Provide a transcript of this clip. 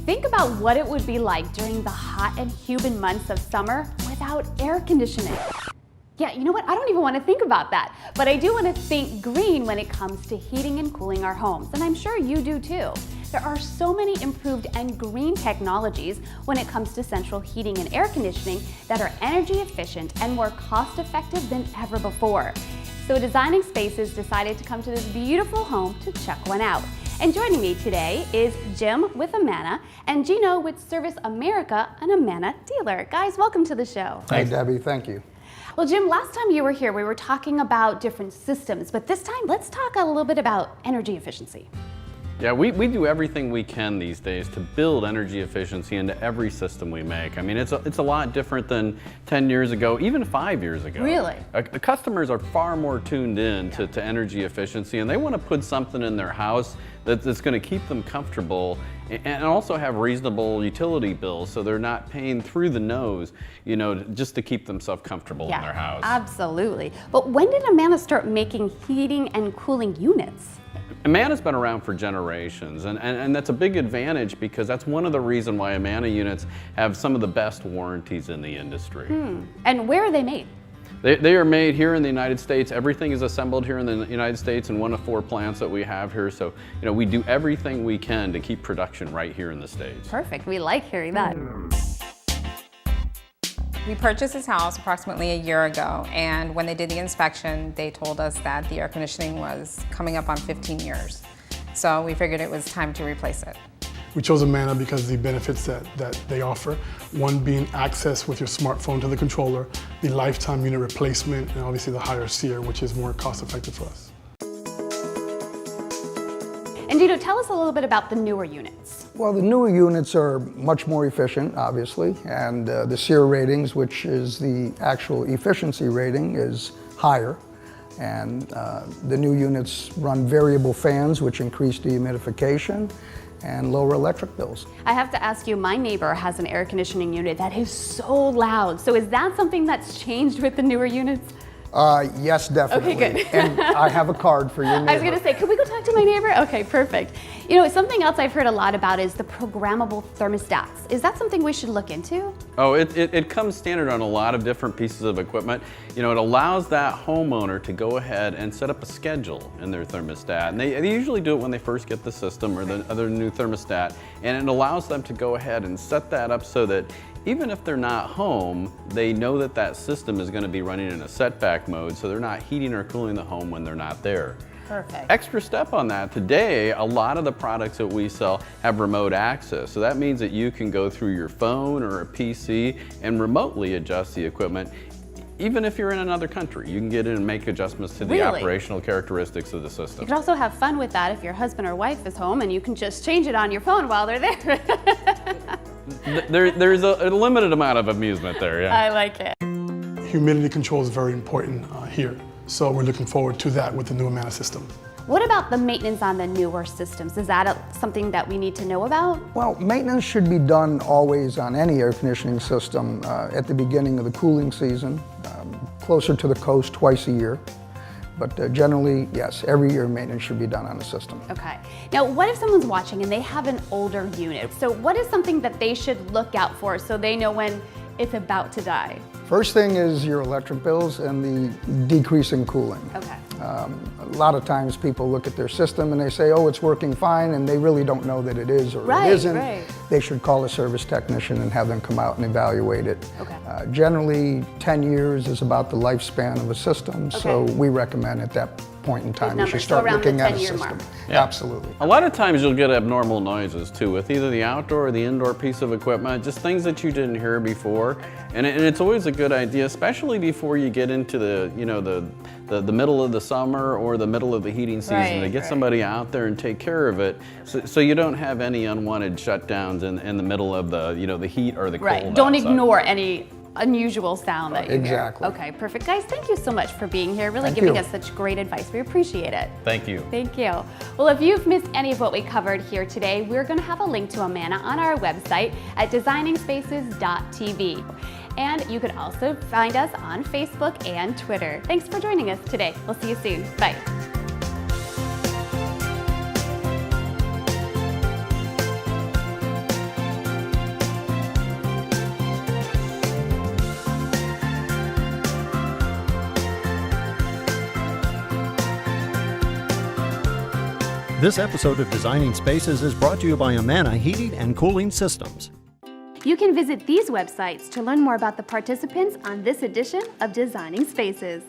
Think about what it would be like during the hot and humid months of summer without air conditioning. Yeah, you know what? I don't even want to think about that. But I do want to think green when it comes to heating and cooling our homes, and I'm sure you do too. There are so many improved and green technologies when it comes to central heating and air conditioning that are energy efficient and more cost effective than ever before. So Designing Spaces decided to come to this beautiful home to check one out. And joining me today is Jim with Amana and Gino with Service America, an Amana dealer. Guys, welcome to the show. Hey Debbie, thank you. Well, Jim, last time you were here, we were talking about different systems, but this time let's talk a little bit about energy efficiency. Yeah, we do everything we can these days to build energy efficiency into every system we make. I mean, it's a lot different than 10 years ago, even 5 years ago. Really? Customers are far more tuned in to energy efficiency, and they want to put something in their house that's going to keep them comfortable and also have reasonable utility bills, so they're not paying through the nose, you know, just to keep themselves comfortable in their house. Absolutely. But when did Amana start making heating and cooling units? Amana's been around for generations, and that's a big advantage because that's one of the reasons why Amana units have some of the best warranties in the industry. And where are they made? They are made here in the United States. Everything is assembled here in the United States in one of 4 plants that we have here. So, you know, we do everything we can to keep production right here in the States. Perfect. We like hearing that. We purchased this house approximately a year ago, and when they did the inspection, they told us that the air conditioning was coming up on 15 years. So we figured it was time to replace it. We chose Amana because of the benefits that they offer. One being access with your smartphone to the controller, the lifetime unit replacement, and obviously the higher SEER, which is more cost effective for us. And Gino, tell us a little bit about the newer units. Well, the newer units are much more efficient, obviously, and the SEER ratings, which is the actual efficiency rating, is higher. And the new units run variable fans, which increase dehumidification and lower electric bills. I have to ask you, my neighbor has an air conditioning unit that is so loud. So is that something that's changed with the newer units? Yes, definitely. Okay, good. And I have a card for your neighbor. I was gonna say, could we go talk to my neighbor? Okay, perfect. You know, something else I've heard a lot about is the programmable thermostats. Is that something we should look into? Oh, it comes standard on a lot of different pieces of equipment. You know, it allows that homeowner to go ahead and set up a schedule in their thermostat. And they usually do it when they first get the system or the other new thermostat. And it allows them to go ahead and set that up so that even if they're not home, they know that that system is going to be running in a setback mode, so they're not heating or cooling the home when they're not there. Perfect. Extra step on that, today, a lot of the products that we sell have remote access. So that means that you can go through your phone or a PC and remotely adjust the equipment. Even if you're in another country, you can get in and make adjustments to the operational characteristics of the system. You can also have fun with that if your husband or wife is home and you can just change it on your phone while they're there. There's a limited amount of amusement there, yeah. I like it. Humidity control is very important here. So we're looking forward to that with the new Amana system. What about the maintenance on the newer systems? Is that something that we need to know about? Well, maintenance should be done always on any air conditioning system at the beginning of the cooling season, closer to the coast twice a year. But generally, yes, every year maintenance should be done on the system. Okay. Now, what if someone's watching and they have an older unit? So what is something that they should look out for so they know when it's about to die? First thing is your electric bills and the decrease in cooling. Okay. A lot of times people look at their system and they say, oh, it's working fine, and they really don't know that it is or it isn't. Right. They should call a service technician and have them come out and evaluate it. Okay. Generally, 10 years is about the lifespan of a system, so we recommend at that point in time you should start looking at a system. Yeah. Absolutely. A lot of times you'll get abnormal noises too with either the outdoor or the indoor piece of equipment, just things that you didn't hear before. And it's always a good idea, especially before you get into the, you know, the middle of the summer or the middle of the heating season, to get somebody out there and take care of it so you don't have any unwanted shutdowns in the middle of the, you know, the heat or the cold. Right. Don't outside. ignore any unusual sound that you Exactly. hear. Okay, perfect. Guys, thank you so much for being here, really giving us such great advice. We appreciate it. Thank you. Thank you. Well, if you've missed any of what we covered here today, we're going to have a link to Amana on our website at designingspaces.tv. And you can also find us on Facebook and Twitter. Thanks for joining us today. We'll see you soon. Bye. This episode of Designing Spaces is brought to you by Amana Heating and Cooling Systems. You can visit these websites to learn more about the participants on this edition of Designing Spaces.